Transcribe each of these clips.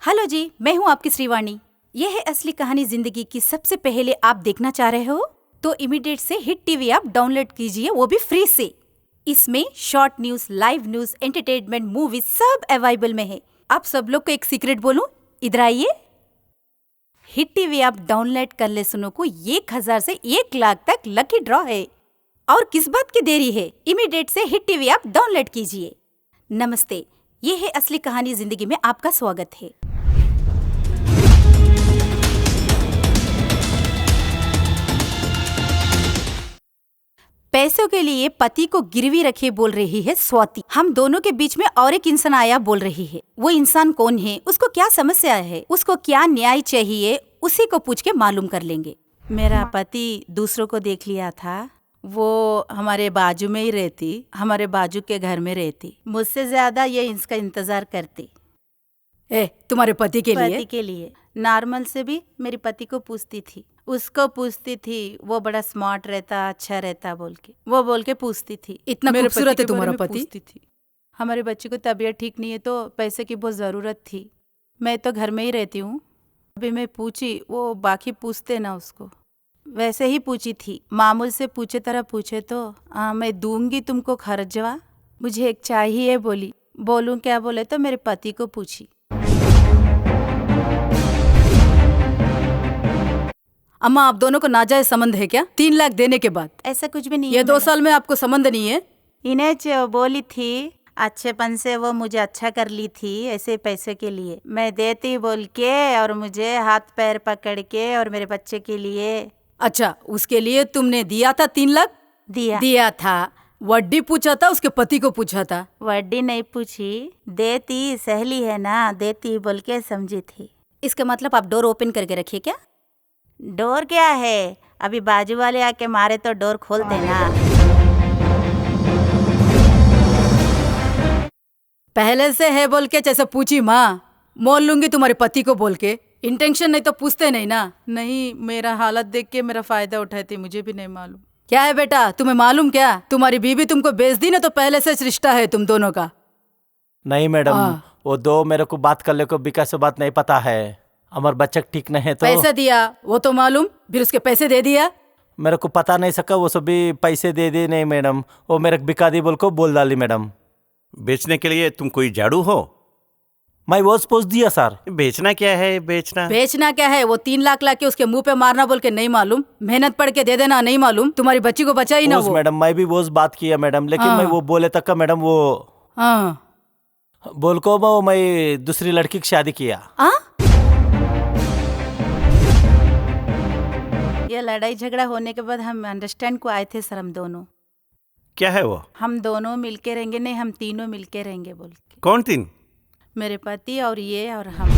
Hello जी, मैं हूँ आपकी श्रीवाणी। ये है असली कहानी जिंदगी की। सबसे पहले आप देखना चाह रहे हो तो इमीडिएट से हिट टीवी ऐप डाउनलोड कीजिए, वो भी फ्री से। इसमें short news, live news, entertainment, movie सब अवेलेबल में है। आप सब लोग को एक सीक्रेट बोलूं, इधर आइए। हिट टीवी ऐप डाउनलोड कर ले सुनो को 1000 से 1 लाख तक लकी ड्रॉ है। और किस बात की देरी है, इमीडिएट से हिट टीवी ऐप डाउनलोड कीजिए। नमस्ते, ये है असली कहानी जिंदगी में आपका स्वागत है। पैसों के लिए पति को गिरवी रखे बोल रही है स्वाति। हम दोनों के बीच में और एक इंसान आया बोल रही है। वो इंसान कौन है, उसको क्या समस्या है, उसको क्या न्याय चाहिए, उसी को पूछ के मालूम कर लेंगे। मेरा पति दूसरों को देख लिया था। वो हमारे बाजू में ही रहती, हमारे बाजू के घर में रहती। मुझसे ज्यादा ये इसका इंतजार करती। तुम्हारे पति के लिए नॉर्मल से भी मेरे पति को पूछती थी, उसको पूछती थी। वो बड़ा स्मार्ट रहता, अच्छा रहता बोल के, वो बोल के पूछती थी। इतना खूबसूरत है तुम्हारा पति। थी हमारे बच्चे को तबीयत ठीक नहीं है तो पैसे की बहुत ज़रूरत थी। मैं तो घर में ही रहती हूँ। अभी मैं पूछी, वो बाकी पूछते ना उसको, वैसे ही पूछी थी। मामूल से पूछे तरह पूछे तो मैं दूंगी तुमको खर्चवा, मुझे एक चाहिए बोली। बोलूँ क्या बोले तो मेरे पति को पूछी। अम्मा, आप दोनों को नाजायज संबंध है क्या 3 लाख देने के बाद? ऐसा कुछ भी नहीं ये है 2 साल में आपको संबंध नहीं है? इन्हें जो बोली थी अच्छेपन से वो मुझे अच्छा कर ली थी, ऐसे पैसे के लिए मैं देती बोल के, और मुझे हाथ पैर पकड़ के, और मेरे बच्चे के लिए। अच्छा, उसके लिए तुमने दिया था 3 लाख? दिया था। वड्डी पूछा था, उसके पति को पूछा था? वड्डी नहीं पूछी, देती, सहेली है ना, देती बोल के समझी थी। इसका मतलब आप डोर ओपन करके रखिए क्या? डोर क्या है, अभी बाजू वाले आके मारे तो डोर खोल देना। पहले से है बोल के जैसे पूछी माँ, मोल लूंगी तुम्हारे पति को बोल के। इंटेंशन नहीं तो पूछते नहीं ना। नहीं, मेरा हालत देख के मेरा फायदा उठाती, मुझे भी नहीं मालूम। क्या है बेटा, तुम्हें मालूम क्या? तुम्हारी बीवी तुमको बेच दी ना, तो पहले से रिश्ता है तुम दोनों का। नहीं मैडम, वो दो मेरे को बात कर ले को विकास से बात नहीं पता है। हमारे बच्चा ठीक नहीं है तो पैसे दिया वो तो मालूम, फिर उसके पैसे दे दिया। मेरे को पता नहीं सका, वो सब भी पैसे दे दे नहीं मैडम, वो मेरे बिका दी बोल को बोल डाली मैडम। बेचने के लिए तुम कोई झाड़ू हो? मैं वो पोस्ट दिया सर। बेचना क्या है? बेचना क्या है? वो 3 लाख ला के उसके मुंह पे मारना बोल के नहीं मालूम, मेहनत पढ़ के दे देना नहीं मालूम, तुम्हारी बच्ची को बचा ही ना वो। मैडम मैं भी वो बात किया मैडम, लेकिन मैं वो बोले तक का मैडम वो बोल को वो मैं दूसरी लड़की की शादी किया। ये लड़ाई झगड़ा होने के बाद हम अंडरस्टैंड को आए थे सर, हम दोनों। क्या है वो? हम दोनों मिलके रहेंगे, नहीं हम तीनों मिलके रहेंगे बोल के। कौन तीन? मेरे पति और ये और हम।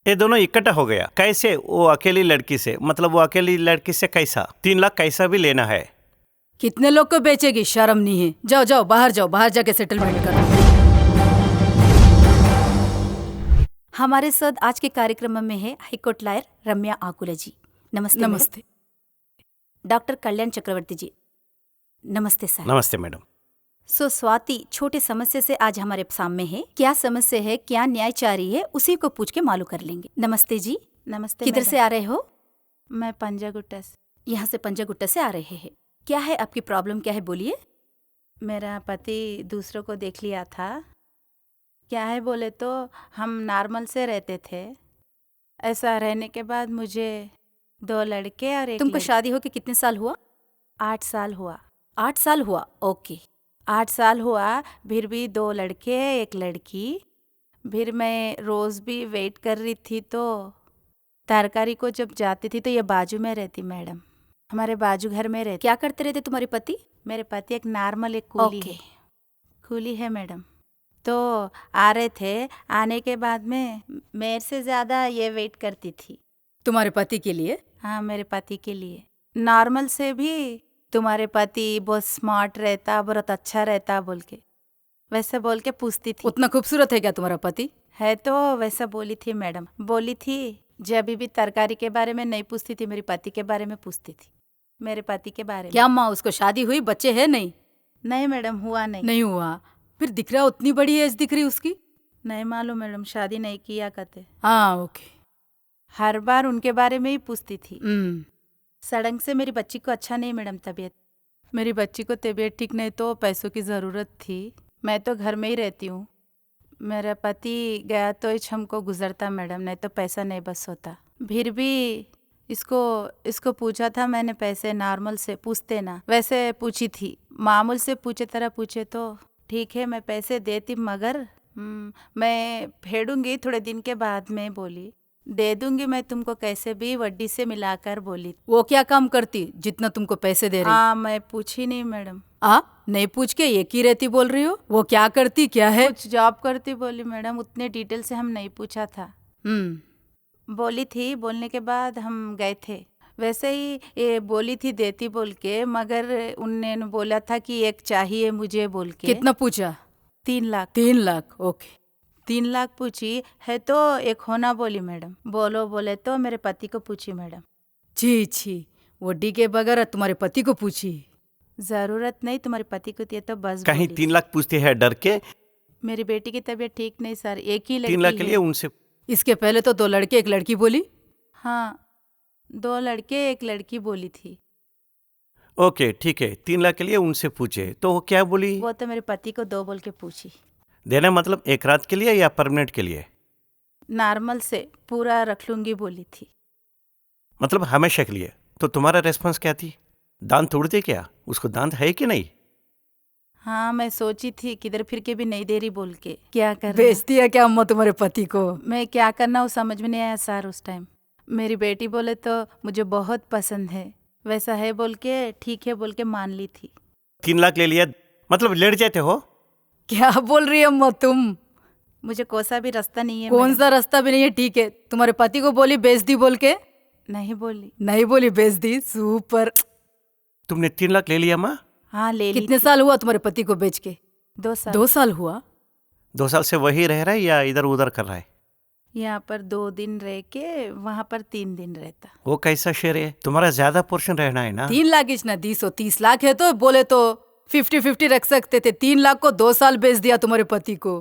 ये दोनों इकट्ठा हो गया कैसे? वो अकेली लड़की से, मतलब वो अकेली लड़की से कैसा 3 लाख कैसा भी लेना है? कितने लोग को बेचेगी, शर्म नहीं है? जाओ जाओ बाहर जाओ, बाहर जाके सेटलमेंट करो। हमारे साथ आज के कार्यक्रम में है हाईकोर्ट लॉयर रम्या आकुला जी। नमस्ते। नमस्ते। डॉक्टर कल्याण चक्रवर्ती जी, नमस्ते सर। नमस्ते मैडम। स्वाति छोटे समस्या से आज हमारे सामने है। क्या समस्या है, क्या न्याय चाह रही है, उसी को पूछ के मालूम कर लेंगे। नमस्ते जी। नमस्ते। किधर से आ रहे हो? मैं पंजागुट्टा से। यहाँ से पंजागुट्टा से आ रहे हैं। क्या है आपकी प्रॉब्लम, क्या है बोलिए। मेरा पति दूसरों को देख लिया था। क्या है बोले तो हम नॉर्मल से रहते थे। ऐसा रहने के बाद मुझे 2 लड़के और एक तुमको शादी हो के कितने साल हुआ? 8 साल हुआ। 8 साल हुआ, ओके। 8 साल हुआ, फिर भी 2 लड़के एक लड़की। फिर मैं रोज़ भी वेट कर रही थी, तो तरकारी को जब जाती थी तो ये बाजू में रहती मैडम, हमारे बाजू घर में रहती। क्या करते रहते तुम्हारे पति? मेरे पति एक नॉर्मल एक कूली है मैडम। तो आ रहे थे, आने के बाद में मेरे से ज़्यादा ये वेट करती थी। तुम्हारे पति के लिए? हाँ, मेरे पति के लिए। नॉर्मल से भी तुम्हारे पति बहुत स्मार्ट रहता, बहुत अच्छा रहता बोल के, वैसे बोल के पूछती थी। उतना खूबसूरत है क्या तुम्हारा पति? है तो वैसा बोली थी मैडम। बोली थी जब भी तरकारी के बारे में नहीं पूछती थी, मेरे पति के बारे में पूछती थी। मेरे पति के बारे में। क्या माँ, उसको शादी हुई, बच्चे है? नहीं मैडम, हुआ नहीं। नहीं हुआ। फिर दिख रहा उतनी बड़ी एज दिख रही उसकी। नहीं मालूम मैडम, शादी नहीं किया करते। हाँ ओके। हर बार उनके बारे में ही पूछती थी। सडंग से मेरी बच्ची को अच्छा नहीं मैडम तबीयत। मेरी बच्ची को तबीयत ठीक नहीं तो पैसों की ज़रूरत थी। मैं तो घर में ही रहती हूँ। मेरा पति गया तो इच हमको गुजरता मैडम, नहीं तो पैसा नहीं बस होता। फिर भी इसको पूछा था मैंने, पैसे नॉर्मल से पूछते ना वैसे पूछी थी, मामूल से पूछे तरह पूछे तो ठीक है मैं पैसे देती, मगर मैं फेडूंगी थोड़े दिन के बाद में बोली, दे दूंगी मैं तुमको कैसे भी वड्डी से मिलाकर बोली। वो क्या काम करती जितना तुमको पैसे दे रही? हाँ मैं पूछी नहीं मैडम। नहीं पूछ के एक ही रहती बोल रही हो? वो क्या करती क्या है? कुछ जॉब करती बोली मैडम, उतने डिटेल से हम नहीं पूछा था। बोली थी, बोलने के बाद हम गए थे। वैसे ही ये बोली थी देती बोल के, मगर उनने बोला था कि एक चाहिए मुझे बोल के। कितना पूछा? 3 लाख। 3 लाख ओके। 3 लाख पूछी है तो एक होना बोली मैडम। बोलो बोले तो मेरे पति को पूछी मैडम। छी वड्डी के बगैर तुम्हारे पति को पूछी? जरूरत नहीं तुम्हारे पति को, ये तो बस कहीं 3 लाख पूछते हैं डर के? मेरी बेटी की तबीयत ठीक नहीं सर, एक ही लड़की 3 लाख के है। लिए उनसे? इसके पहले तो 2 लड़के 1 लड़की बोली। हाँ 2 लड़के 1 लड़की बोली थी। ओके ठीक है, 3 लाख के लिए उनसे पूछे तो वो क्या बोली? वो तो मेरे पति को 2 बोल के पूछी। देना मतलब एक रात के लिए या परमानेंट के लिए? नॉर्मल से पूरा रख लूंगी बोली थी। मतलब हमेशा के लिए। तो तुम्हारा रेस्पॉन्स क्या थी? दांत तोड़ते क्या? उसको दांत है कि नहीं? हाँ मैं सोची थी किधर फिर के भी नहीं दे रही बोल के, क्या कर बेच दिया क्या अम्मा तुम्हारे पति को? मैं क्या करना वो समझ में नहीं आया सर उस टाइम। मेरी बेटी बोले तो मुझे बहुत पसंद है, वैसा है बोल के ठीक है बोल के मान ली थी। 3 लाख ले लिया मतलब लेट जाते हो? क्या बोल रही है अम्मा तुम? मुझे कोसा भी रास्ता नहीं है। कौन सा रास्ता भी नहीं है? ठीक है, तुम्हारे पति को बोली बेच दी बोल के? नहीं बोली। नहीं बोली, बेच दी। सुपर। तुमने 3 लाख ले लिया माँ? हाँ ले ली। कितने साल हुआ तुम्हारे पति को बेच के? 2 साल। 2 साल हुआ? 2 साल से वही रह रहा है या इधर उधर कर रहा है? यहाँ पर 2 दिन रह के वहाँ पर 3 दिन रहता। वो कैसा शेर है? तुम्हारा ज्यादा पोर्शन रहना है ना। 3 लाख इतना 230 लाख है तो बोले तो 50-50 रख सकते थे। 3 लाख को 2 साल बेच दिया तुम्हारे पति को।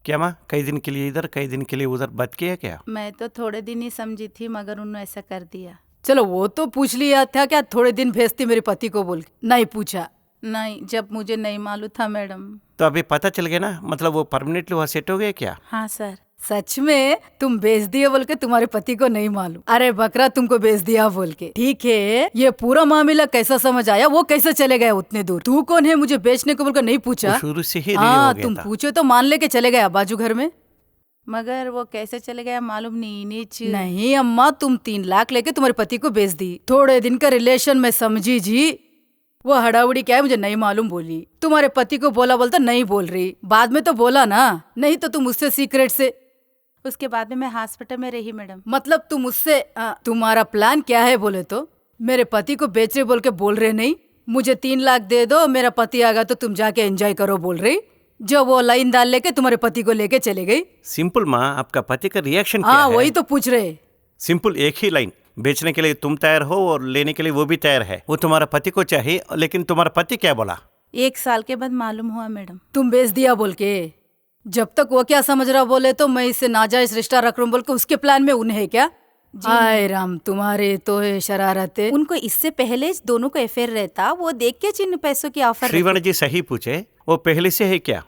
क्या माँ कई दिन के लिए इधर कई दिन के लिए उधर बच के है क्या? मैं तो थोड़े दिन ही समझी थी, मगर उन्होंने ऐसा कर दिया। चलो वो तो पूछ लिया था क्या थोड़े दिन भेजती मेरे पति को बोल के? नहीं पूछा? नहीं, जब मुझे नहीं मालूम था मैडम। तो अभी पता चल गया ना, मतलब वो परमानेंटली वहाँ सेट हो गए क्या? हाँ सर। सच में तुम बेच दिए बोल के तुम्हारे पति को नहीं मालूम? अरे बकरा तुमको बेच दिया बोल के। ठीक है, ये पूरा मामला कैसा समझ आया? वो कैसे चले गए उतने दूर? तू कौन है मुझे बेचने को बोल कर नहीं पूछा? शुरू से ही हाँ हो गया तुम था। पूछो तो मान लेके चले गए बाजू घर में। मगर वो कैसे चले गया मालूम नहीं। नीचे नहीं अम्मा, तुम 3 लाख लेके तुम्हारे पति को बेच दी। थोड़े दिन का रिलेशन में समझी जी। वो हड़ाउड़ी क्या है मुझे नहीं मालूम बोली। तुम्हारे पति को बोला बोलता नहीं बोल रही, बाद में तो बोला ना। नहीं तो तुम उससे सीक्रेट से। उसके बाद में मैं हॉस्पिटल में रही मैडम। मतलब तुम उससे तुम्हारा प्लान क्या है बोले तो? मेरे पति को बेच रहे बोल के बोल रहे नहीं, मुझे 3 लाख दे दो, मेरा पति आगा तो तुम जाके एंजॉय करो बोल रही। जो वो लाइन डाल लेके तुम्हारे पति को लेके चले गई। सिंपल माँ, आपका पति का रिएक्शन क्या हाँ है? वही तो पूछ रहे। सिंपल एक ही लाइन, बेचने के लिए तुम तैयार हो और लेने के लिए वो भी तैयार है। वो तुम्हारा पति को चाहिए, लेकिन तुम्हारा पति क्या बोला? 1 साल के बाद मालूम हुआ मैडम। तुम बेच दिया बोल के? जब तक वो क्या समझ रहा बोले तो मैं इससे नाजायज रिश्ता रख रहा हूँ बोल के उसके प्लान में उन्हें क्या? हाय राम, तुम्हारे तो है शरारतें। उनको इससे पहले दोनों को अफेयर रहता, वो देख के जिन पैसों की ऑफर श्रीवर्ण जी सही पूछे, वो पहले से है क्या?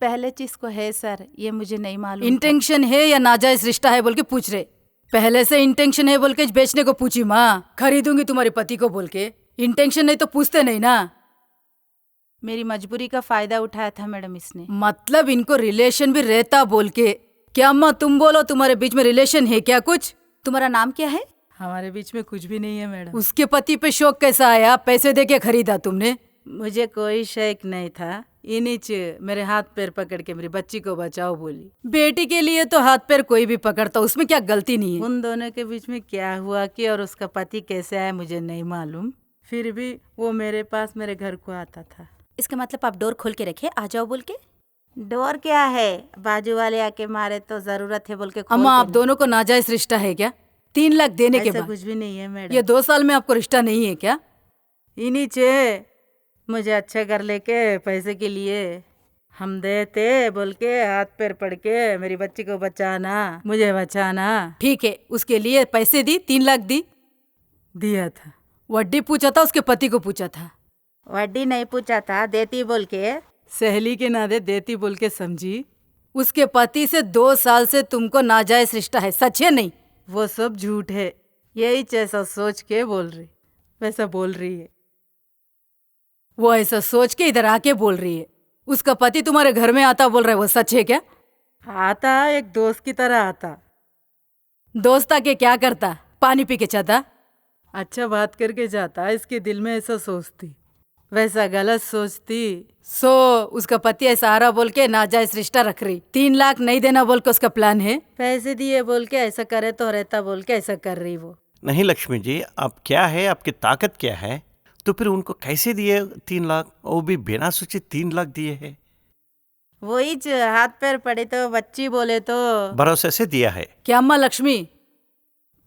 पहले चीज को है सर, ये मुझे नहीं मालूम। इंटेंशन है या नाजायज रिश्ता है बोल के पूछ रहे? पहले से इंटेंशन है बोल के बेचने को पूछी माँ। खरीदूंगी तुम्हारे पति को बोल के। इंटेंशन नहीं तो पूछते नहीं ना। मेरी मजबूरी का फायदा उठाया था मैडम इसने। मतलब इनको रिलेशन भी रहता बोल के? क्या अम्मा तुम बोलो, तुम्हारे बीच में रिलेशन है क्या कुछ? तुम्हारा नाम क्या है? हमारे बीच में कुछ भी नहीं है मैडम। उसके पति पे शौक कैसा आया? पैसे दे के खरीदा तुमने? मुझे कोई शक नहीं था। इन्हीं मेरे हाथ पैर पकड़ के मेरी बच्ची को बचाओ बोली। बेटी के लिए तो हाथ पैर कोई भी पकड़ता, उसमें क्या गलती नहीं है। उन दोनों के बीच में क्या हुआ कि और उसका पति कैसे आया मुझे नहीं मालूम, फिर भी वो मेरे पास मेरे घर को आता था। इसका मतलब आप डोर खोल के रखे, आ जाओ बोल के? डोर क्या है, बाजू वाले आके मारे तो जरूरत है बोल के खोल अम्मा के आप दोनों को नाजायज रिश्ता है क्या? 3 लाख देने के ऐसा बाद? कुछ भी नहीं है मैडम। ये 2 साल में आपको रिश्ता नहीं है क्या? इन्हीं मुझे अच्छा कर लेके पैसे के लिए हम देते बोल के हाथ पैर पड़ के मेरी बच्ची को बचाना, मुझे बचाना। ठीक है, उसके लिए पैसे दी, 3 लाख दी। दिया था। वड्डी पूछा था, उसके पति को पूछा था। वड्डी नहीं पूछा था, देती बोल के। सहेली के नाते देती बोल के समझी। उसके पति से 2 साल से तुमको नाजायज रिश्ता है, सच है नहीं? वो सब झूठ है, यही जैसा सोच के बोल रही वैसा बोल रही है। वो ऐसा सोच के इधर आके बोल रही है। उसका पति तुम्हारे घर में आता बोल रहा है, वो सच है क्या? आता, एक दोस्त की तरह आता। दोस्त आके क्या करता? पानी पी के जाता? अच्छा बात करके जाता, इसके दिल में ऐसा सोचती, वैसा गलत सोचती। उसका पति ऐसा आ रहा बोल के नाजायज रिश्ता रख रही। 3 लाख नहीं देना बोल के उसका प्लान है। पैसे दिए बोल के ऐसा करे तो रहता बोल के ऐसा कर रही वो। नहीं लक्ष्मी जी, आप क्या है, आपकी ताकत क्या है? तो फिर उनको कैसे दिए 3 लाख? वो भी बिना सोचे 3 लाख दिए हैं। वही हाथ पैर पड़े तो बच्ची बोले तो भरोसे से दिया है। क्या अम्मा लक्ष्मी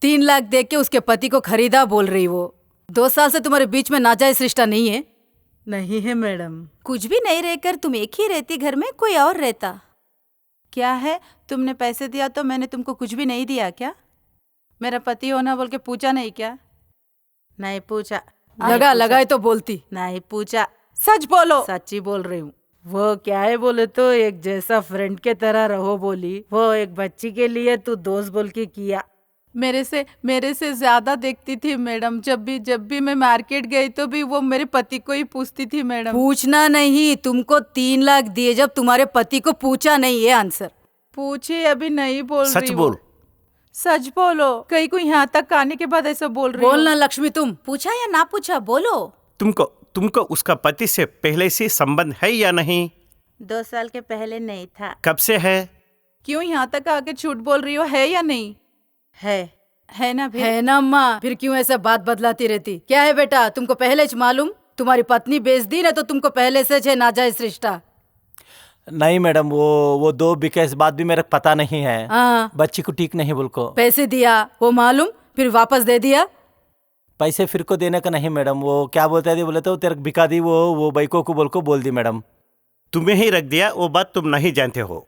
3 लाख दे के उसके पति को खरीदा बोल रही? वो 2 साल से तुम्हारे बीच में नाजायज रिश्ता नहीं है? नहीं है मैडम। कुछ भी नहीं रहकर तुम एक ही रहती, घर में कोई और रहता। क्या है, तुमने पैसे दिया तो मैंने तुमको कुछ भी नहीं दिया क्या? मेरा पति होना बोल के पूछा नहीं क्या? नहीं पूछा। लगाए तो बोलती। नहीं पूछा। सच बोलो। सच्ची बोल रही हूँ। वो क्या है बोले तो एक जैसा फ्रेंड के तरह रहो बोली। वो एक बच्ची के लिए तू दोस्त बोल के किया। मेरे से ज्यादा देखती थी मैडम। जब भी मैं मार्केट गई तो भी वो मेरे पति को ही पूछती थी मैडम। पूछना नहीं, तुमको 3 लाख दिए जब तुम्हारे पति को पूछा नहीं है आंसर। पूछे अभी नहीं बोल रही। सच बोल। सच बोलो। कहीं को यहाँ तक आने के बाद ऐसा बोल रही हो। बोलना लक्ष्मी, तुम पूछा या ना पूछा बोलो। तुमको उसका पति से पहले से संबंध है या नहीं? 2 साल के पहले नहीं था। कब से है? क्यों यहाँ तक आके झूठ बोल रही हो? है या नहीं? है ना फिर? है ना अम्मा, फिर क्यों ऐसा बात बदलाती रहती? क्या है बेटा, तुमको पहले से मालूम तुम्हारी पत्नी बेच दी ना, तो तुमको पहले से है नाजायज रिश्ता? नहीं मैडम, वो 2 बीके इस बात भी मेरे को पता नहीं है। हाँ, बच्ची को ठीक नहीं बोल को। पैसे दिया वो मालूम, फिर वापस दे दिया। पैसे फिर को देने का नहीं मैडम। वो क्या बोलते थे बोले तो तेरे को बिका दी, वो बाइको को बोल दी मैडम। तुम्हें ही रख दिया, वो बात तुम नहीं जानते हो।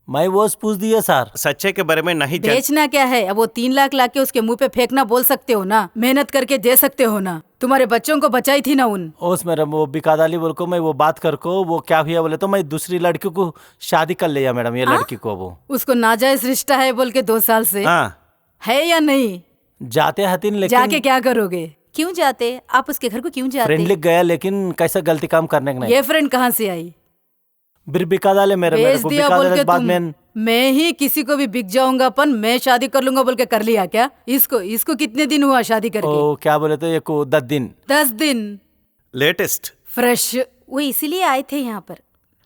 मैं वो पूछ दिया सर। सच्चे के बारे में नहीं जानते। बेचना क्या है? अब वो 3 लाख लाके उसके मुंह पे फेंकना बोल सकते हो ना, मेहनत करके दे सकते हो ना। तुम्हारे बच्चों को बचाई थी ना उन। ओस मैडम, वो बिका डाली बोल को मैं वो बात कर को वो क्या हुआ बोले तो मैं दूसरी लड़की को शादी कर लिया मैडम। ये लड़की को वो उसको नाजायज रिश्ता है बोल के 2 साल से। हाँ, है या नहीं? जाते हतीन, लेकिन जाके क्या करोगे? क्यों जाते आप उसके घर को? क्यों जाते? फ्रेंड लिख गया, लेकिन कैसा गलती काम करने का नहीं। ये फ्रेंड कहाँ से आई? फिर बिका डाले मेरे बेच को दिया बिका बोल डाले के बाद तुम। में। मैं ही किसी को भी बिक जाऊंगा अपन, मैं शादी कर लूंगा बोल के कर लिया क्या? इसको कितने दिन हुआ शादी करके? ओ क्या बोले तो ये को 10 दिन। 10 दिन लेटेस्ट। फ्रेश। वो इसीलिए आए थे यहाँ पर।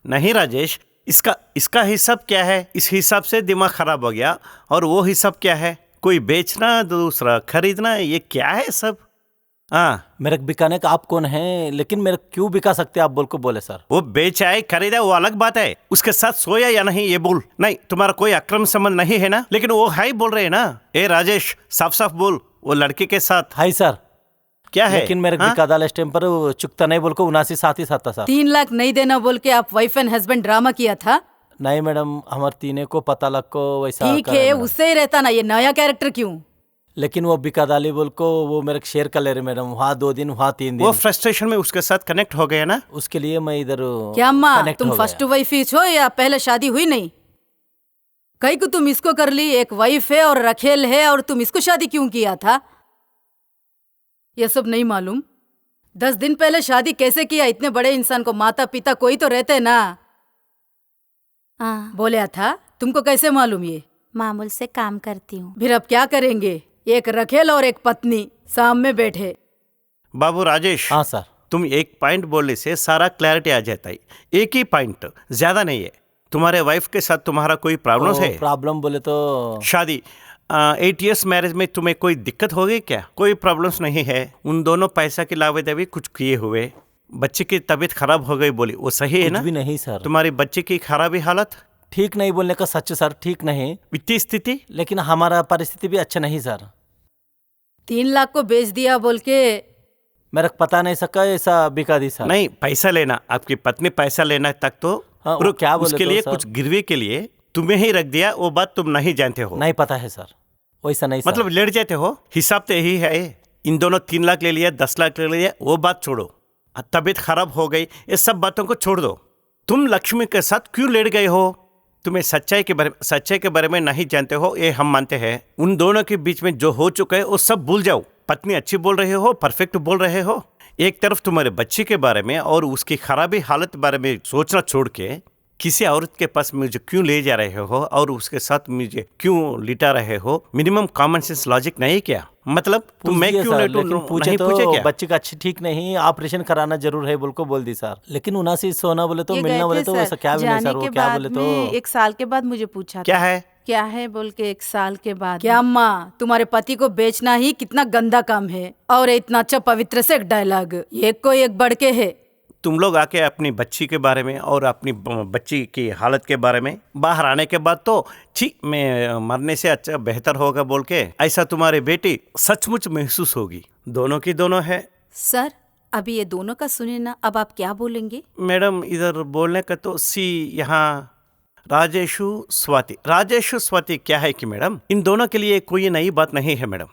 नहीं राजेश, इसका हिसाब क्या है? इस हिसाब से दिमाग खराब हो गया। और वो हिसाब क्या है? कोई बेचना, दूसरा खरीदना, ये क्या है सब? हाँ, मेरे को बिकाने का आप कौन है, लेकिन मेरे को क्यों बिका सकते आप बोल को बोले सर। वो बेचा है खरीदा वो अलग बात है। उसके साथ सोया या नहीं ये बोल। नहीं, तुम्हारा कोई अक्रम संबंध नहीं है ना? लेकिन वो है बोल रहे हैं ना। ए राजेश, साफ साफ बोल, वो लड़के के साथ हाय सर क्या है? लेकिन मेरे को बिका डाले इस टाइम पर वो चुकता नहीं बोल को 79 साथ ही था सर। 3 लाख नहीं देना बोल के आप वाइफ एंड हस्बैंड ड्रामा किया था? नहीं मैडम, हमारे तीनों को पता लग को वैसा ठीक करे है, मैडम। उससे ही रहता ना, ये नया कैरेक्टर क्यों? लेकिन वो बिका डाली बोल को वो मेरे को शेयर कर ले रहे मैडम। वहाँ 2 दिन, वहाँ 3 वो दिन। फ्रस्ट्रेशन में उसके साथ कनेक्ट हो गया ना। उसके लिए मैं इधर क्या अम्मा, connect तुम हो फर्स्ट गया। वाइफ ही हो या पहले शादी हुई नहीं? कहीं को तुम इसको कर ली, एक वाइफ है और रखेल है, और तुम इसको शादी क्यों किया था? ये सब नहीं मालूम? 10 दिन पहले शादी कैसे किया? इतने बड़े इंसान को माता पिता कोई तो रहते ना। हाँ, बोलिया था, तुमको कैसे मालूम? ये मामूल से काम करती हूँ। फिर अब क्या करेंगे? एक रखेल और एक पत्नी सामने बैठे। बाबू राजेश, हाँ सर। तुम एक पॉइंट बोलने से सारा क्लैरिटी आ जाता है। एक ही पॉइंट, ज्यादा नहीं है। तुम्हारे वाइफ के साथ तुम्हारा कोई प्रॉब्लम है? प्रॉब्लम बोले तो शादी 8 इयर्स मैरिज में तुम्हें कोई दिक्कत हो गई क्या? कोई प्रॉब्लम्स नहीं है। उन दोनों पैसा की लावेदेवी कुछ किए हुए, बच्चे की तबीयत खराब हो गई बोली, वो सही है कुछ ना? भी नहीं सर। तुम्हारी बच्चे की खराबी हालत ठीक नहीं बोलने का सच सर, ठीक नहीं। वित्तीय स्थिति लेकिन हमारा परिस्थिति भी अच्छा नहीं सर। 3 लाख को बेच दिया बोल के मेरे को पता नहीं सका, ऐसा बिका दी सर। नहीं, पैसा लेना, आपकी पत्नी पैसा लेना तक तो हाँ, वो रुक, क्या बोले उसके तो लिए सर? कुछ गिरवी के लिए तुम्हें ही रख दिया, वो बात तुम नहीं जानते हो। नहीं पता है सर, वैसा नहीं मतलब सर। लेट जाते हो, हिसाब तो यही है। इन दोनों 3 लाख ले लिया, 10 लाख ले लिया, वो बात छोड़ो। तबीयत खराब हो गई, ये सब बातों को छोड़ दो। तुम लक्ष्मी के साथ क्यों लेट गए हो? तुम्हें सच्चाई के बारे में नहीं जानते हो, ये हम मानते हैं। उन दोनों के बीच में जो हो चुका है वो सब भूल जाओ। पत्नी अच्छी बोल रहे हो, परफेक्ट बोल रहे हो। एक तरफ तुम्हारे बच्चे के बारे में और उसकी खराबी हालत बारे में सोचना छोड़ के किसी औरत के पास मुझे क्यों ले जा रहे हो और उसके साथ मुझे क्यों लिटा रहे हो? मिनिमम कॉमन सेंस लॉजिक नहीं क्या? मतलब तुम मैं पूछिए क्यों सर, लेटू? लेकिन पूछे नहीं तो पूछे क्या? बच्चे का अच्छी ठीक नहीं, ऑपरेशन कराना जरूर है बोल को बोल दी सर। लेकिन 79 सोना बोले तो ये मिलना गए बोले थे तो सर, वैसा क्या भी नहीं जाने सर। वो के क्या बाद बोले में तो 1 साल के बाद मुझे पूछा क्या था, है? क्या है बोल के 1 साल के बाद क्या अम्मा, तुम्हारे पति को बेचना ही कितना गंदा काम है। और इतना अच्छा पवित्र से एक डायलॉग, एक को एक बढ़ के है। तुम लोग आके अपनी बच्ची के बारे में और अपनी बच्ची की हालत के बारे में बाहर आने के बाद तो छी, मैं मरने से अच्छा बेहतर होगा बोल के ऐसा तुम्हारी बेटी सचमुच महसूस होगी। दोनों की दोनों है। सर अभी ये दोनों का सुने ना, अब आप क्या बोलेंगे? मैडम इधर बोलने का तो यहाँ राजेशु स्वाति क्या है कि मैडम इन दोनों के लिए कोई नई बात नहीं है मैडम।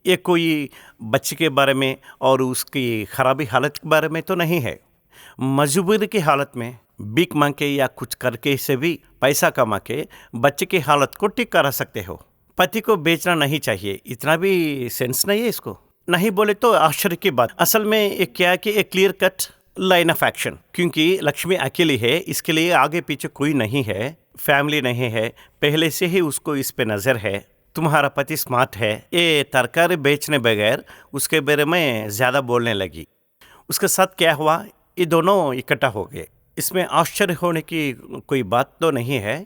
ये कोई बच्चे के बारे में और उसकी खराबी हालत के बारे में तो नहीं है। मजबूरी की हालत में भीख मांग के या कुछ करके से भी पैसा कमा के बच्चे की हालत को ठीक करा सकते हो। पति को बेचना नहीं चाहिए, इतना भी सेंस नहीं है इसको। नहीं बोले तो आश्चर्य की बात। असल में ये क्या है कि एक clear cut line of action, क्योंकि लक्ष्मी अकेली है, इसके लिए आगे पीछे कोई नहीं है, फैमिली नहीं है, पहले से ही उसको इस पे नजर है। तुम्हारा पति स्मार्ट है, ये तरकारी बेचने बगैर उसके बारे में ज्यादा बोलने लगी। उसके साथ क्या हुआ, ये दोनों इकट्ठा हो गए। इसमें आश्चर्य होने की कोई बात तो नहीं है।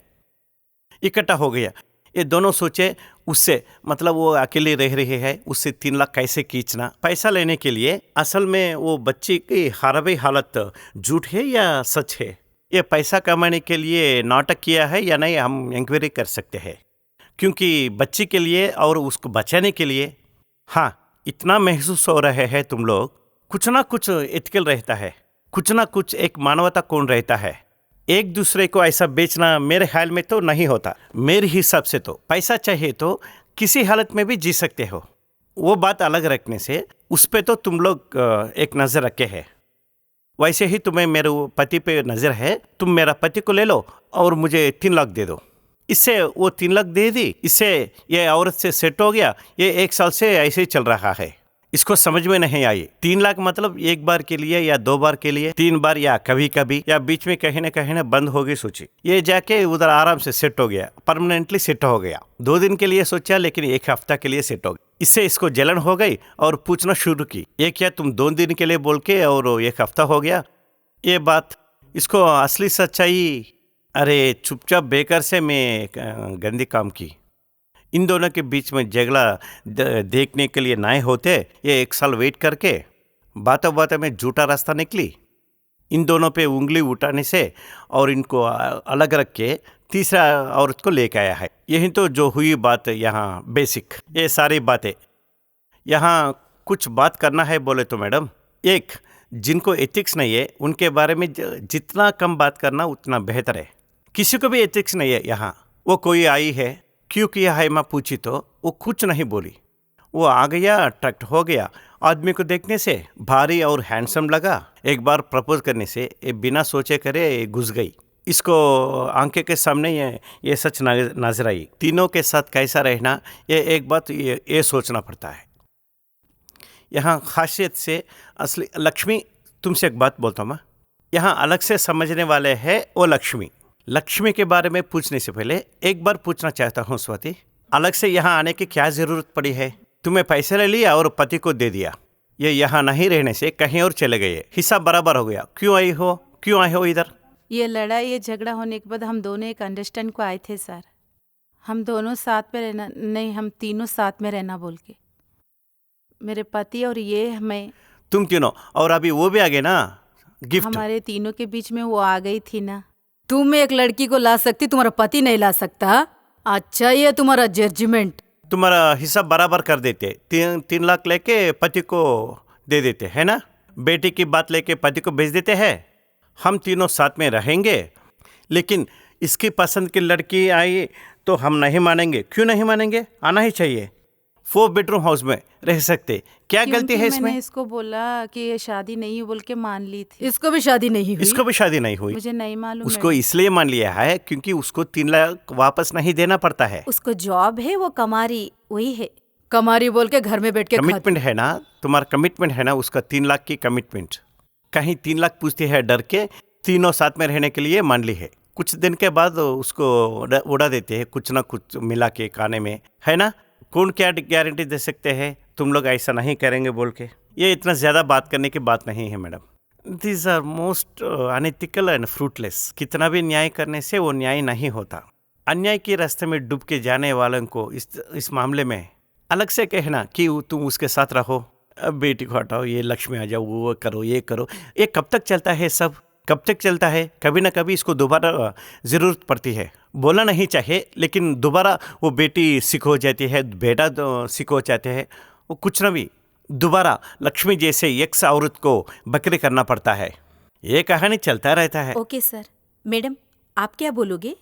इकट्ठा हो गया, ये दोनों सोचे उससे, मतलब वो अकेली रह रही है, उससे 3 लाख कैसे खींचना पैसा लेने के लिए। असल में वो बच्ची की खराबी हालत झूठ है या सच है, ये पैसा कमाने के लिए नाटक किया है या नहीं, हम इंक्वायरी कर सकते हैं। क्योंकि बच्ची के लिए और उसको बचाने के लिए, हाँ, इतना महसूस हो रहे हैं तुम लोग, कुछ ना कुछ एथिकल रहता है, कुछ ना कुछ एक मानवता कौन रहता है। एक दूसरे को ऐसा बेचना मेरे ख्याल में तो नहीं होता। मेरे हिसाब से तो पैसा चाहिए तो किसी हालत में भी जी सकते हो, वो बात अलग रखने से उस पे तो तुम लोग एक नज़र रखे हैं। वैसे ही तुम्हें मेरे पति पे नज़र है, तुम मेरा पति को ले लो और मुझे 3 लाख दे दो। इससे वो 3 लाख दे दी, इससे ये औरत से सेट हो गया। ये 1 साल से ऐसे ही चल रहा है, इसको समझ में नहीं आई। 3 लाख मतलब 1 बार के लिए या 2 बार के लिए, 3 बार या कभी कभी, या बीच में कहीं ना बंद हो गई सोची। ये जाके उधर आराम से सेट हो गया, परमानेंटली सेट हो गया। 2 दिन के लिए सोचा लेकिन 1 हफ्ता के लिए सेट हो गया। इससे इसको जलन हो गई और पूछना शुरू की, ये क्या तुम 2 दिन के लिए बोल के और 1 हफ्ता हो गया। ये बात इसको असली सच्चाई, अरे चुपचाप बेकार से मैं गंदी काम की। इन दोनों के बीच में झगड़ा देखने के लिए ना होते, ये 1 साल वेट करके बातों बातों में झूठा रास्ता निकली। इन दोनों पे उंगली उठाने से और इनको अलग रख के तीसरा औरत को लेकर आया है। यही तो जो हुई बात यहाँ बेसिक। ये सारी बातें यहाँ कुछ बात करना है बोले तो मैडम, एक जिनको एथिक्स नहीं है उनके बारे में जितना कम बात करना उतना बेहतर है। किसी को भी एथिक्स नहीं है यहाँ। वो कोई आई है, क्यों किया है माँ पूछी तो वो कुछ नहीं बोली। वो आ गया, अट्रैक्ट हो गया, आदमी को देखने से भारी और हैंडसम लगा। एक बार प्रपोज करने से ये बिना सोचे करे घुस गई। इसको आंखें के सामने ये सच नजर आई। तीनों के साथ कैसा रहना, ये एक बात ये सोचना पड़ता है। यहाँ खासियत से असली लक्ष्मी, तुमसे एक बात बोलता हूँ मैं, यहाँ अलग से समझने वाले हैं वो लक्ष्मी के बारे में पूछने से पहले एक बार पूछना चाहता हूँ स्वाति, अलग से यहाँ आने की क्या ज़रूरत पड़ी है? तुम्हें पैसे ले लिया और पति को दे दिया, ये यहाँ नहीं रहने से कहीं और चले गए, हिसाब बराबर हो गया। क्यों आए हो इधर? ये लड़ाई, ये झगड़ा होने के बाद हम दोनों एक अंडरस्टैंड को आए थे सर। हम दोनों साथ में रहना, नहीं हम तीनों साथ में रहना बोल के, मेरे पति और ये हमें। तुम तीनों और अभी वो भी आ गए ना, गिफ्ट हमारे तीनों के बीच में वो आ गई थी ना। तुम एक लड़की को ला सकती, तुम्हारा पति नहीं ला सकता? अच्छा, ये तुम्हारा जजमेंट। तुम्हारा हिसाब बराबर कर देते, 3 लाख लेके पति को दे देते है ना, बेटी की बात लेके पति को भेज देते हैं। हम तीनों साथ में रहेंगे, लेकिन इसकी पसंद की लड़की आई तो हम नहीं मानेंगे। क्यों नहीं मानेंगे? आना ही चाहिए। 4 बेडरूम हाउस में रह सकते, क्या गलती क्योंकि है मैंने इसमें? इसको बोला कि ये शादी नहीं हुई बोल के मान ली थी। इसको भी शादी नहीं हुई। इसको भी शादी नहीं हुई। मुझे नहीं मालूम उसको मैडम। इसलिए मान लिया है क्योंकि उसको 3 लाख वापस नहीं देना पड़ता है। उसको जॉब है, वो कमारी वही है। कमारी बोल के घर में बैठ के खाती। कमिटमेंट है ना, तुम्हारा कमिटमेंट है ना, उसका 3 लाख की कमिटमेंट। कहीं 3 लाख पूछती है डर के, तीनों साथ में रहने के लिए मान ली है। कुछ दिन के बाद उसको उड़ा देते हैं कुछ ना कुछ मिला के खाने में, है ना। कौन क्या गारंटी दे सकते हैं तुम लोग ऐसा नहीं करेंगे बोल के? ये इतना ज़्यादा बात करने की बात नहीं है madam. These are most unethical and fruitless. कितना भी न्याय करने से वो न्याय नहीं होता। अन्याय के रास्ते में डूब के जाने वालों को इस मामले में अलग से कहना कि तुम उसके साथ रहो, अब बेटी को हटाओ, ये लक्ष्मी आ जाओ, वो करो, ये करो, ये कब तक चलता है? सब कब तक चलता है? कभी ना कभी इसको दोबारा ज़रूरत पड़ती है। बोलना नहीं चाहिए, लेकिन दोबारा वो बेटी सिक हो जाती है, बेटा सिक हो जाते हैं, वो कुछ ना भी दोबारा लक्ष्मी जैसे एक्स औरत को बकरी करना पड़ता है। ये कहानी चलता रहता है। Okay sir. मैडम आप क्या बोलोगे?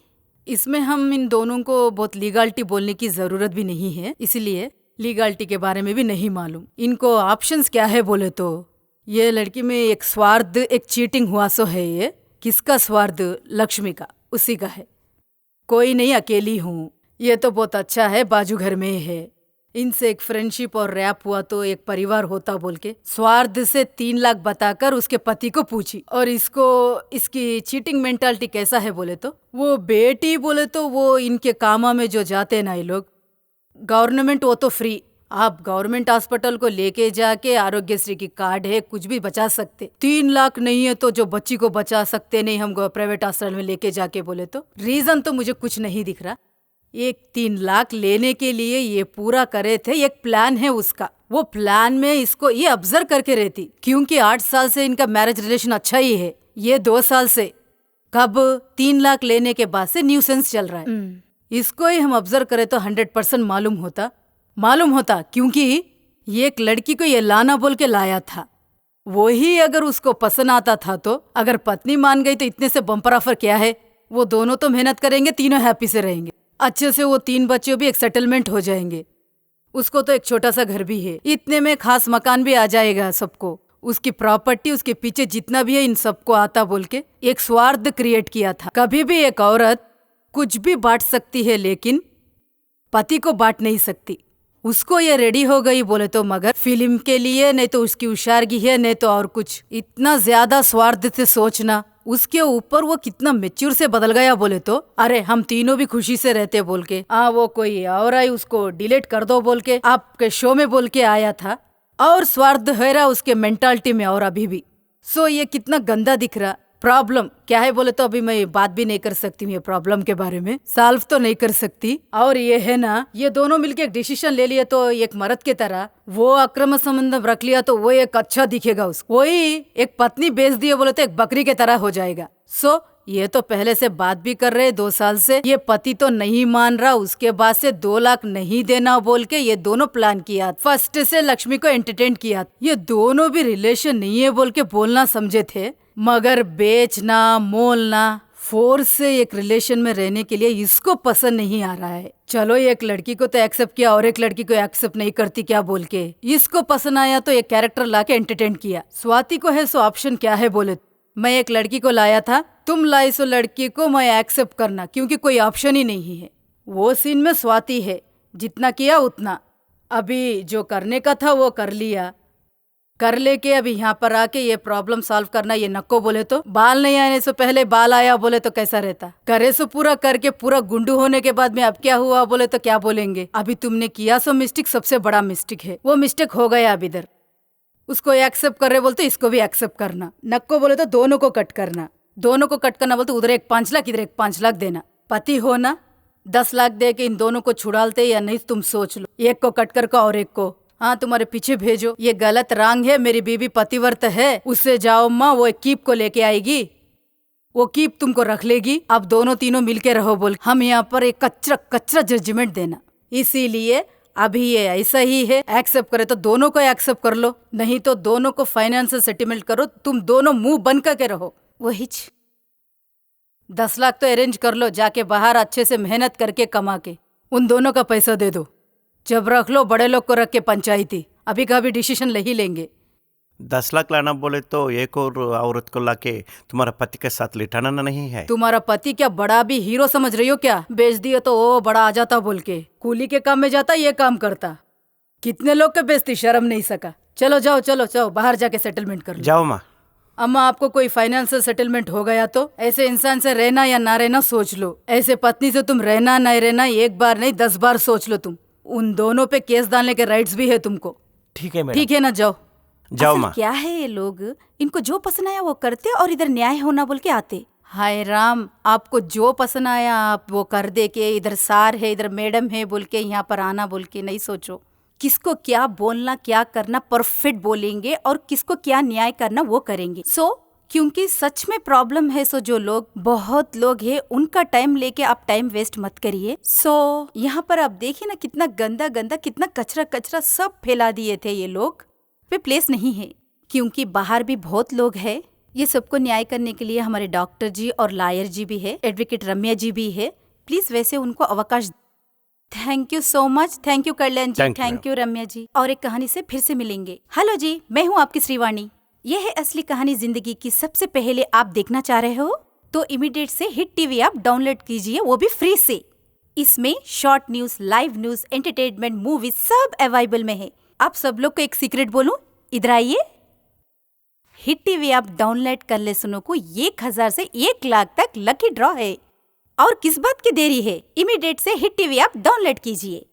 इसमें हम इन दोनों को बहुत लीगलिटी बोलने की जरूरत भी नहीं है, इसलिए लीगलिटी के बारे में भी नहीं मालूम। इनको ऑप्शंस क्या है बोले तो ये लड़की में एक स्वार्थ, एक चीटिंग हुआ सो है। ये किसका स्वार्थ? लक्ष्मी का, उसी का है। कोई नहीं, अकेली हूँ। ये तो बहुत अच्छा है, बाजू घर में है। इनसे एक फ्रेंडशिप और रैप हुआ तो एक परिवार होता बोल के स्वार्थ से 3 लाख बताकर उसके पति को पूछी। और इसको इसकी चीटिंग मेंटालिटी कैसा है बोले तो वो बेटी बोले तो वो इनके कामा में जो जाते हैं ना ये लोग, गवर्नमेंट वो तो फ्री। आप गवर्नमेंट हॉस्पिटल को लेके जाके आरोग्यश्री की कार्ड है, कुछ भी बचा सकते। 3 लाख नहीं है तो जो बच्ची को बचा सकते नहीं हम प्राइवेट हॉस्पिटल में लेके जाके बोले तो रीजन तो मुझे कुछ नहीं दिख रहा। एक 3 लाख लेने के लिए ये पूरा करे थे, एक प्लान है उसका। वो प्लान में इसको ये ऑब्जर्व करके रहती, क्योंकि 8 साल से इनका मैरिज रिलेशन अच्छा ही है। ये 2 साल से कब 3 लाख लेने के बाद से न्यूसेंस चल रहा है। इसको ही हम ऑब्जर्व करें तो 100% मालूम होता क्योंकि ये एक लड़की को ये लाना बोल के लाया था। वही अगर उसको पसंद आता था तो अगर पत्नी मान गई तो इतने से बम्पर ऑफर क्या है। वो दोनों तो मेहनत करेंगे, तीनों हैप्पी से रहेंगे, अच्छे से वो 3 बच्चे भी एक सेटलमेंट हो जाएंगे। उसको तो एक छोटा सा घर भी है, इतने में खास मकान भी आ जाएगा सबको। उसकी प्रॉपर्टी, उसके पीछे जितना भी है इन सबको आता बोल के एक स्वार्थ क्रिएट किया था। कभी भी एक औरत कुछ भी बांट सकती है लेकिन पति को बांट नहीं सकती। उसको ये रेडी हो गई बोले तो मगर फिल्म के लिए, नहीं तो उसकी हुशारगी है, नहीं तो और कुछ। इतना ज्यादा स्वार्थ से सोचना, उसके ऊपर वो कितना मेच्योर से बदल गया बोले तो अरे हम तीनों भी खुशी से रहते बोल के वो कोई और आई उसको डिलीट कर दो बोल के आपके शो में बोल के आया था। और स्वार्थ है रहा उसके मेंटालिटी में और अभी भी। सो ये कितना गंदा दिख रहा। प्रॉब्लम क्या है बोले तो अभी मैं बात भी नहीं कर सकती हूँ ये प्रॉब्लम के बारे में, सॉल्व तो नहीं कर सकती। और ये है ना, ये दोनों मिलके एक डिसीजन ले लिए तो एक मर्द के तरह वो अक्रम संबंध रख लिया तो वो एक अच्छा दिखेगा उसको। वही एक पत्नी बेच दिए बोले तो एक बकरी के तरह हो जाएगा। सो ये तो पहले से बात भी कर रहे 2 साल से, ये पति तो नहीं मान रहा। उसके बाद से 2 लाख नहीं देना बोल के ये दोनों प्लान किया। फर्स्ट से लक्ष्मी को एंटरटेन किया। ये दोनों भी रिलेशन नहीं है बोल के बोलना समझे थे, मगर बेचना मोलना फोर्स से एक रिलेशन में रहने के लिए इसको पसंद नहीं आ रहा है। चलो एक लड़की को तो एक्सेप्ट किया और एक लड़की को एक्सेप्ट नहीं करती क्या बोल के इसको पसंद आया तो एक कैरेक्टर लाके एंटरटेन किया। स्वाति को है सो ऑप्शन क्या है बोले मैं एक लड़की को लाया था, तुम लाई सो लड़की को मैं एक्सेप्ट करना क्योंकि कोई ऑप्शन ही नहीं है। वो सीन में स्वाति है, जितना किया उतना। अभी जो करने का था वो कर लिया, कर लेके अभी यहाँ पर आके ये प्रॉब्लम सॉल्व करना ये नको बोले तो बाल नहीं आने से पहले बाल आया बोले तो कैसा रहता। करे सो पूरा करके पूरा गुंडू होने के बाद में अब क्या हुआ बोले तो क्या बोलेंगे। अभी तुमने किया सो मिस्टेक सबसे बड़ा मिस्टेक है, वो मिस्टेक हो गया। अब इधर उसको एक्सेप्ट कर रहे बोलते इसको भी एक्सेप्ट करना, नको बोले तो दोनों को कट करना, दोनों को कट करना बोलते उधर एक 5 लाख इधर एक 5 लाख देना। पति हो ना 10 लाख दे के इन दोनों को छुड़ालते या नहीं तुम सोच लो। एक को कट कर को और एक को हाँ तुम्हारे पीछे भेजो। ये गलत रंग है, मेरी बीबी पतिव्रत है, उससे जाओ माँ, वो एक कीप को लेके आएगी, वो कीप तुमको रख लेगी। अब दोनों तीनों मिलके रहो बोल। हम यहाँ पर एक कचरा जजमेंट देना, इसीलिए अभी ये ऐसा ही है। एक्सेप्ट करे तो दोनों को एक्सेप्ट कर लो, नहीं तो दोनों को फाइनेंशियल सेटलमेंट करो। तुम दोनों मुंह बंद करके रहो। वही 10 लाख तो अरेंज कर लो, जाके बाहर अच्छे से मेहनत करके कमा के उन दोनों का पैसा दे दो। जब रख लो बड़े लोग को रख के पंचायती, अभी का भी डिसीजन ले ही लेंगे। 10 लाख लाना बोले तो एक और औरत को लाके तुम्हारा पति के साथ लिटाना नहीं है। तुम्हारा पति क्या बड़ा भी हीरो समझ रही हो क्या? बेच दिए तो ओ बड़ा आ जाता बोल के, कूली के काम में जाता ये काम करता। कितने लोग के बेचती, शर्म नहीं सका। चलो जाओ चलो जाओ, बाहर जाके सेटलमेंट कर लो। जाओ माँ। अम्मा आपको कोई फाइनेंशियल सेटलमेंट हो गया तो ऐसे इंसान से रहना या ना रहना सोच लो। ऐसे पत्नी से तुम रहना नहीं रहना एक बार नहीं 10 बार सोच लो तुम। उन दोनों पे केस डालने के राइट्स भी है तुमको। ठीक है मैडम। ठीक है ना, जाओ जाओ असल माँ। क्या है ये लोग, इनको जो पसंद आया वो करते और इधर न्याय होना बोल के आते। हाय राम, आपको जो पसंद आया आप वो कर दे के इधर सार है इधर मैडम है बोल के यहाँ पर आना बोल के नहीं सोचो। किसको क्या बोलना क्या करना परफेक्ट बोलेंगे और किसको क्या न्याय करना वो करेंगे। क्योंकि सच में प्रॉब्लम है। जो लोग बहुत लोग हैं उनका टाइम लेके आप टाइम वेस्ट मत करिए। यहाँ पर आप देखिए ना कितना गंदा गंदा कितना कचरा कचरा सब फैला दिए थे ये लोग। पे प्लेस नहीं है क्योंकि बाहर भी बहुत लोग हैं। ये सबको न्याय करने के लिए हमारे डॉक्टर जी और लॉयर जी भी है, एडवोकेट रम्या जी भी है। प्लीज वैसे उनको अवकाश। Thank you so much. Thank you Kalyan ji. Thank you, thank you Ramya ji. और एक कहानी से फिर से मिलेंगे। हेलो जी, मैं हूँ आपकी श्रीवाणी। ये है असली कहानी जिंदगी की। सबसे पहले आप देखना चाह रहे हो तो इमीडिएट से हिट टीवी ऐप डाउनलोड कीजिए, वो भी फ्री से। इसमें short news, live news, entertainment, movie सब अवेलेबल में है। आप सब लोग को एक सीक्रेट बोलूं, इधर आइए। हिट टीवी ऐप डाउनलोड कर ले सुनो को 1000 से 1 लाख तक लकी ड्रॉ है। और किस बात की देरी है, इमीडिएट से हिट टीवी ऐप डाउनलोड कीजिए।